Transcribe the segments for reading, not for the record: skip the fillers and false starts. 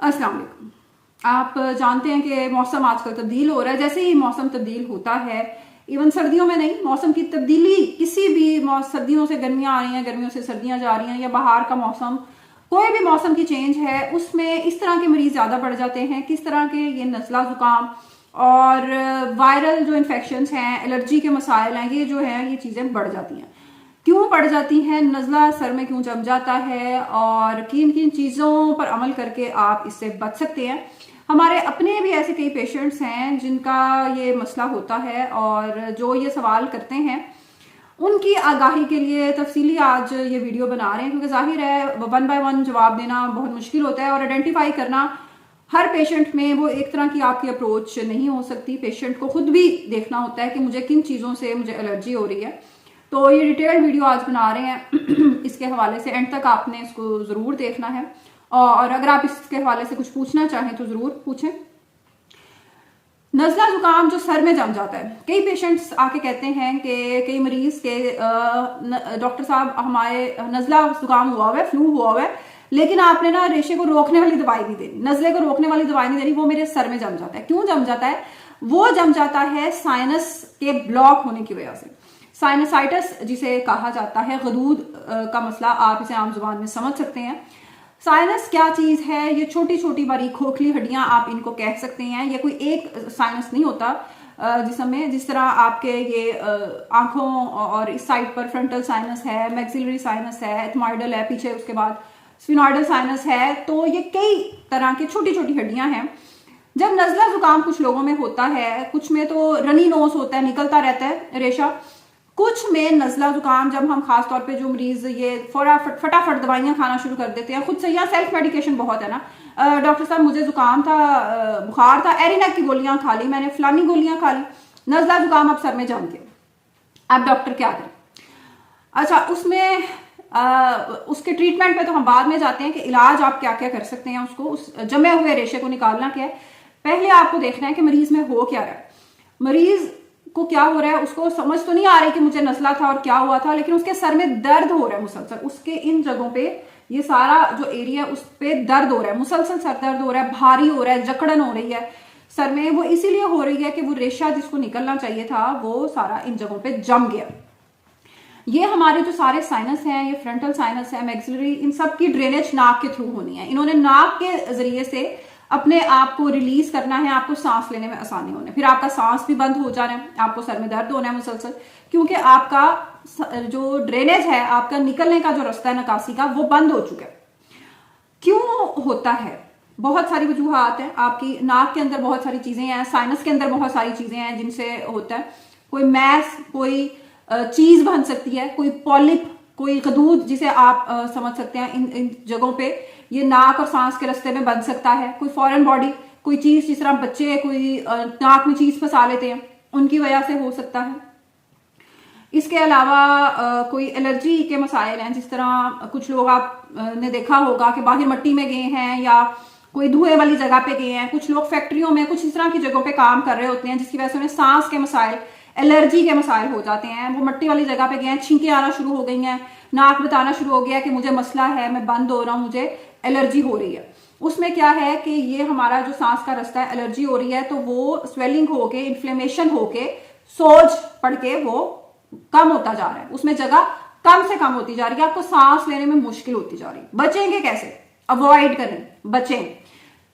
अस्सलाम वालेकुम। आप जानते हैं कि मौसम आजकल तब्दील हो रहा है। जैसे ही मौसम तब्दील होता है, इवन सर्दियों में नहीं, मौसम की तब्दीली किसी भी सर्दियों से गर्मियां आ रही हैं, गर्मियों से सर्दियां जा रही हैं, या बाहर का मौसम, कोई भी मौसम की चेंज है, उसमें इस तरह के मरीज ज्यादा बढ़ जाते हैं। किस तरह के? ये नज़ला जुकाम और वायरल जो इन्फेक्शंस हैं, एलर्जी के मसाइल हैं, ये जो है ये चीजें बढ़ जाती हैं। क्यों बढ़ जाती हैं? नज़ला सर में क्यों जम जाता है और किन किन चीज़ों पर अमल करके आप इससे बच सकते हैं। हमारे अपने भी ऐसे कई पेशेंट्स हैं जिनका ये मसला होता है और जो ये सवाल करते हैं, उनकी आगाही के लिए तफसीली आज ये वीडियो बना रहे हैं, क्योंकि जाहिर है 1 बाय 1 जवाब देना बहुत मुश्किल होता है और आइडेंटिफाई करना हर पेशेंट में वो एक तरह की आपकी अप्रोच नहीं हो सकती। पेशेंट को खुद भी देखना होता है कि मुझे किन चीज़ों से मुझे एलर्जी हो रही है। तो ये डिटेल्ड वीडियो आज बना रहे हैं इसके हवाले से एंड तक आपने इसको ज़रूर देखना है और अगर आप इसके हवाले से कुछ पूछना चाहें तो ज़रूर पूछें। नज़ला जुकाम जो सर में जम जाता है, कई पेशेंट्स आके कहते हैं कि कई मरीज के डॉक्टर साहब हमारे नज़ला जुकाम हुआ हुआ है, फ्लू हुआ हुआ है, लेकिन आपने ना रेशे को रोकने वाली दवाई नहीं देनी, नज़ले को रोकने वाली दवाई नहीं देनी, वो मेरे सर में जम जाता है। क्यों जम जाता है? वो जम जाता है साइनस के ब्लॉक होने की वजह से। साइनसाइटिस जिसे कहा जाता है, गदूद का मसला, आप इसे आम जुबान में समझ सकते हैं। साइनस क्या चीज है? ये छोटी छोटी बारीक खोखली हड्डियां आप इनको कह सकते हैं। ये कोई एक साइनस नहीं होता जिसमें जिस तरह आपके ये आंखों और इस साइड पर फ्रंटल साइनस है, मैक्सिलरी साइनस है, एथमॉइडल है पीछे, उसके बाद स्फिनॉइडल साइनस है। तो ये कई तरह की छोटी छोटी हड्डियां हैं। जब नज़ला जुकाम कुछ लोगों में होता है, कुछ में तो रनी नोज होता है, निकलता रहता है रेशा। कुछ में नज़ला जुकाम जब हम खास तौर पे जो मरीज ये फटाफट दवाइयां खाना शुरू कर देते हैं, खुद से, या सेल्फ मेडिकेशन बहुत है ना, डॉक्टर साहब मुझे जुकाम था, बुखार था, एरिनेक की गोलियां खा ली मैंने, फलानी गोलियां खा ली, नज़ला जुकाम अब सर में जम गया, अब डॉक्टर क्या करें? अच्छा, उसमें उसके ट्रीटमेंट पे तो हम बाद में जाते हैं कि इलाज आप क्या क्या कर सकते हैं। उसको, उस जमे हुए रेशे को निकालना क्या है, पहले आपको देखना है कि मरीज में हो क्या रहा है, मरीज को क्या हो रहा है। उसको समझ तो नहीं आ रही कि मुझे नज़ला था और क्या हुआ था, लेकिन उसके सर में दर्द हो रहा है मुसलसल, उसके इन जगहों पे, ये सारा जो एरिया उस पे दर्द हो रहा है, मुसलसल सर दर्द हो रहा है, भारी हो रहा है, जकड़न हो रही है सर में। वो इसीलिए हो रही है कि वो रेशा जिसको निकलना चाहिए था वो सारा इन जगहों पे जम गया। ये हमारे जो सारे साइनस हैं, ये फ्रंटल साइनस है, मैक्सिलरी, इन सब की ड्रेनेज नाक के थ्रू होनी है। इन्होंने नाक के जरिए से अपने आप को रिलीज करना है, आपको सांस लेने में आसानी होने, फिर आपका सांस भी बंद हो जा रहा है, आपको सर में दर्द होना है मुसलसल, क्योंकि आपका जो ड्रेनेज है, आपका निकलने का जो रास्ता है निकासी का, वो बंद हो चुका है। क्यों होता है? बहुत सारी वजूहात हैं। आपकी नाक के अंदर बहुत सारी चीजें हैं, साइनस के अंदर बहुत सारी चीजें हैं जिनसे होता है। कोई मैस, कोई चीज बन सकती है, कोई पॉलिप, कोई गदूद जिसे आप समझ सकते हैं, इन जगहों पे ये नाक और सांस के रास्ते में बन सकता है। कोई फॉरेन बॉडी, कोई चीज, जिस तरह बच्चे कोई नाक में चीज फंसा लेते हैं, उनकी वजह से हो सकता है। इसके अलावा कोई एलर्जी के मसाइल हैं, जिस तरह कुछ लोग आपने देखा होगा कि बाहर मट्टी में गए हैं या कोई धुएं वाली जगह पे गए हैं, कुछ लोग फैक्ट्रियों में, कुछ इस तरह की जगहों पे काम कर रहे होते हैं, जिसकी वजह से उन्हें सांस के मसाइल, एलर्जी के मसाइल हो जाते हैं। वो मट्टी वाली जगह पे गए हैं, छींकें आना शुरू हो गई हैं, नाक बताना शुरू हो गया कि मुझे मसला है, मैं बंद हो रहा हूं, मुझे एलर्जी हो रही है। उसमें क्या है कि ये हमारा जो सांस का रास्ता है, एलर्जी हो रही है तो वो स्वेलिंग होके, इन्फ्लेमेशन होके, सोज पड़ के वो कम होता जा रहा है, उसमें जगह कम से कम होती जा रही है, आपको सांस लेने में मुश्किल होती जा रही है। बचेंगे कैसे? अवॉइड करें, बचें।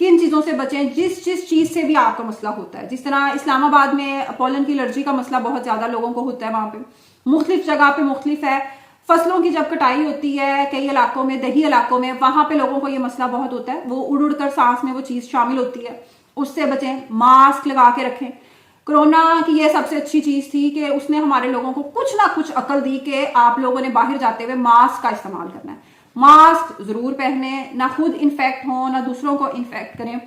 किन चीजों से बचें? जिस जिस चीज से भी आपका मसला होता है, जिस तरह इस्लामाबाद में पोलन की एलर्जी का मसला बहुत ज्यादा लोगों को होता है, वहां पे मुख्तलिफ जगह पे मुख्तलिफ है। फसलों की जब कटाई होती है कई इलाकों में, दही इलाकों में, वहां पे लोगों को ये मसला बहुत होता है, वो उड़ उड़ कर सांस में वो चीज शामिल होती है, उससे बचें। मास्क लगा के रखें। कोरोना की ये सबसे अच्छी चीज थी कि उसने हमारे लोगों को कुछ ना कुछ अकल दी कि आप लोगों ने बाहर जाते हुए मास्क का इस्तेमाल करना है, मास्क जरूर पहने, ना खुद इन्फेक्ट हो ना दूसरों को इन्फेक्ट करें,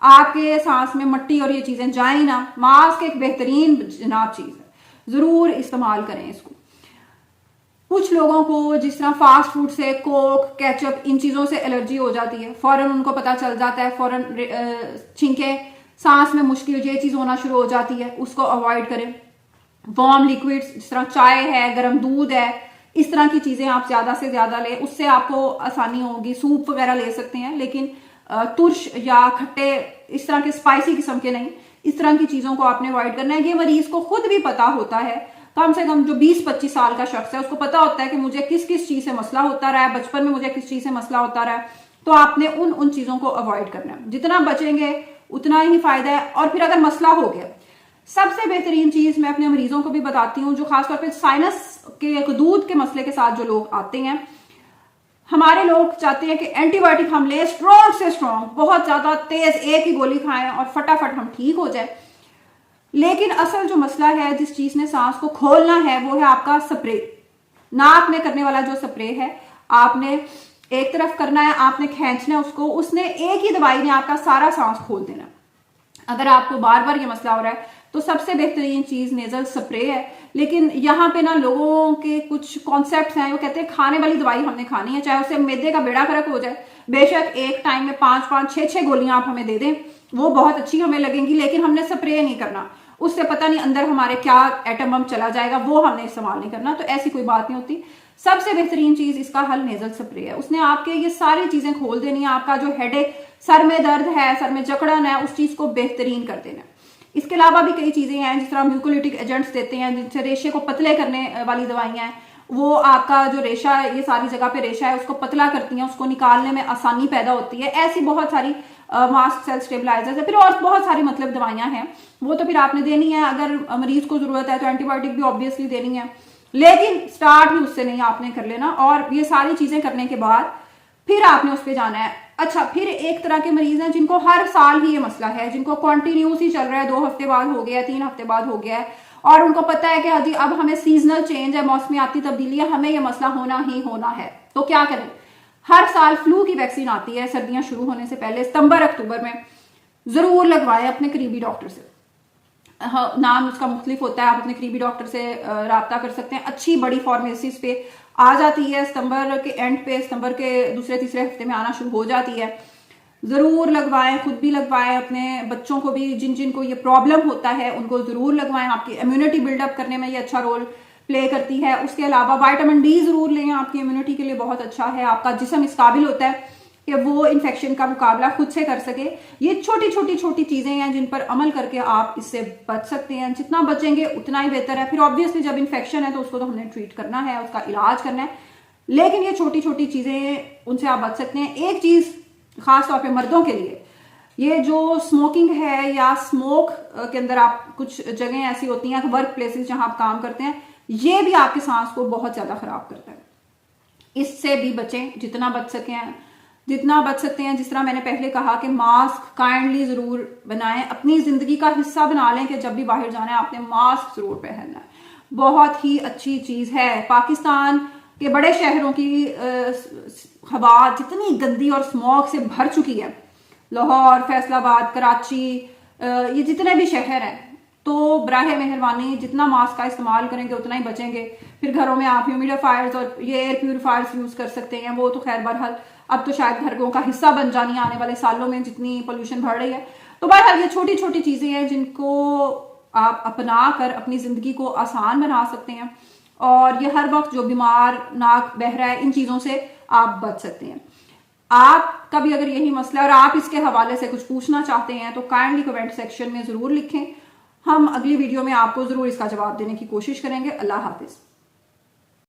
आपके सांस में मट्टी और ये चीजें जाए ना। मास्क एक बेहतरीन जनाब चीज है, जरूर इस्तेमाल करें इसको। कुछ लोगों को जिस तरह फास्ट फूड से, कोक, केचप, इन चीजों से एलर्जी हो जाती है, फौरन उनको पता चल जाता है, फौरन छींके, सांस में मुश्किल, ये चीज होना शुरू हो जाती है, उसको अवॉइड करें। वार्म लिक्विड्स जिस तरह चाय है, गर्म दूध है, इस तरह की चीजें आप ज्यादा से ज्यादा लें, उससे आपको आसानी होगी। सूप वगैरह ले सकते हैं, लेकिन तुर्श या खट्टे इस तरह के स्पाइसी किस्म के नहीं, इस तरह की चीजों को आपने अवॉइड करना है। ये मरीज को खुद भी पता होता है, कम से कम जो 20-25 साल का शख्स है उसको पता होता है कि मुझे किस किस चीज से मसला होता रहा है, बचपन में मुझे किस चीज से मसला होता रहा है। तो आपने उन चीजों को अवॉइड करना है, जितना बचेंगे उतना ही फायदा है। और फिर अगर मसला हो गया, सबसे बेहतरीन चीज मैं अपने मरीजों को भी बताती हूँ, जो खासतौर पर साइनस के दूध के मसले के साथ जो लोग आते हैं, हमारे लोग चाहते हैं कि एंटीबायोटिक हम लें स्ट्रॉन्ग से स्ट्रॉन्ग, बहुत ज्यादा तेज एक ही गोली खाएं और फटाफट हम ठीक हो जाए। लेकिन असल जो मसला है, जिस चीज ने सांस को खोलना है, वो है आपका स्प्रे। नाक में करने वाला जो स्प्रे है, आपने एक तरफ करना है, आपने खींचना है उसको, उसने एक ही दवाई ने आपका सारा सांस खोल देना। अगर आपको बार बार ये मसला हो रहा है तो सबसे बेहतरीन चीज नेजल स्प्रे है। लेकिन यहाँ पे ना लोगों के कुछ कॉन्सेप्ट्स हैं, वो कहते हैं खाने वाली दवाई हमने खानी है, चाहे उसे मैदे का बेड़ा गर्क हो जाए, बेशक एक टाइम में 5-5, 6-6 गोलियां आप हमें दे दें, वो बहुत अच्छी हमें लगेंगी, लेकिन हमने स्प्रे नहीं करना, उससे पता नहीं अंदर हमारे क्या एटम बम चला जाएगा, वो हमने इस्तेमाल नहीं करना। तो ऐसी कोई बात नहीं होती। सबसे बेहतरीन चीज इसका हल नेजल स्प्रे है। उसने आपके ये सारी चीजें खोल देनी है। आपका जो हेडेक, सर में दर्द है, सर में जकड़न है, उस चीज को बेहतरीन कर देना। इसके अलावा भी कई चीजें हैं, जिस तरह म्यूकोलिटिक एजेंट्स देते हैं, जिनसे रेशे को पतले करने वाली दवाइयां हैं, वो आपका जो रेशा है, ये सारी जगह पे रेशा है, उसको पतला करती हैं, उसको निकालने में आसानी पैदा होती है। ऐसी बहुत सारी मास्ट सेल स्टेबलाइजर्स है, फिर और बहुत सारी मतलब दवाइयां हैं, वो तो फिर आपने देनी है। अगर मरीज को जरूरत है तो एंटीबायोटिक भी ऑब्वियसली देनी है, लेकिन स्टार्ट भी उससे नहीं आपने कर लेना। और ये सारी चीजें करने के बाद फिर आपने उस पर जाना है। अच्छा, फिर एक तरह के मरीज हैं जिनको हर साल ही ये मसला है, जिनको कॉन्टिन्यूस ही चल रहा है, 2 हफ्ते बाद हो गया, 3 हफ्ते बाद हो गया है, और उनको पता है कि हाजी अब हमें सीजनल चेंज है, मौसमियाती तब्दीली है, हमें ये मसला होना ही होना है। तो क्या करें? हर साल फ्लू की वैक्सीन आती है सर्दियां शुरू होने से पहले, सितंबर-अक्टूबर में, जरूर लगवाएं अपने करीबी डॉक्टर से। नाम उसका मुख्तलिफ होता है, आप अपने करीबी डॉक्टर से राब्ता कर सकते हैं। अच्छी बड़ी फार्मेसीज पे आ जाती है, सितंबर के एंड पे, सितंबर के दूसरे-तीसरे हफ्ते में आना शुरू हो जाती है। जरूर लगवाएं, खुद भी लगवाएं, अपने बच्चों को भी, जिन जिनको ये प्रॉब्लम होता है उनको जरूर लगवाएं। आपकी इम्यूनिटी बिल्डअप करने में ये अच्छा रोल प्ले करती है। उसके अलावा विटामिन डी जरूर लें, आपकी इम्यूनिटी के लिए बहुत अच्छा है। आपका जिस्म इस काबिल होता है कि वो इन्फेक्शन का मुकाबला खुद से कर सके। ये छोटी चीजें हैं जिन पर अमल करके आप इससे बच सकते हैं। जितना बचेंगे उतना ही बेहतर है। फिर ऑब्वियसली जब इन्फेक्शन है तो उसको तो हमने ट्रीट करना है, उसका इलाज करना है, लेकिन ये छोटी चीजें, उनसे आप बच सकते हैं। एक चीज खास तौर पे मर्दों के लिए, ये जो स्मोकिंग है या स्मोक के अंदर आप कुछ जगह ऐसी होती हैं, वर्क प्लेसेस जहां आप काम करते हैं, ये भी आपके सांस को बहुत ज्यादा खराब करता है। इससे भी बचें, जितना बच सकते हैं। जिस तरह मैंने पहले कहा कि मास्क काइंडली जरूर बनाएं, अपनी जिंदगी का हिस्सा बना लें कि जब भी बाहर जाना है आपने मास्क जरूर पहनना है। बहुत ही अच्छी चीज है। पाकिस्तान के बड़े शहरों की हवा जितनी गंदी और स्मॉग से भर चुकी है, लाहौर, फैसलाबाद, कराची, ये जितने भी शहर हैं, तो बराहे मेहरबानी जितना मास्क का इस्तेमाल करेंगे उतना ही बचेंगे। फिर घरों में आप ह्यूमिडिफायर्स और ये एयर प्यूरिफायर्स यूज कर सकते हैं। वो तो खैर बहरहाल अब तो शायद घरों का हिस्सा बन जानी आने वाले सालों में, जितनी पोल्यूशन बढ़ रही है। तो बहरहाल ये छोटी चीजें हैं जिनको आप अपना कर अपनी जिंदगी को आसान बना सकते हैं। और ये हर वक्त जो बीमार, नाक बह रहा है, इन चीजों से आप बच सकते हैं। आपका भी अगर यही मसला है और आप इसके हवाले से कुछ पूछना चाहते हैं तो काइंडली कमेंट सेक्शन में जरूर लिखें। हम अगली वीडियो में आपको जरूर इसका जवाब देने की कोशिश करेंगे। अल्लाह हाफिज।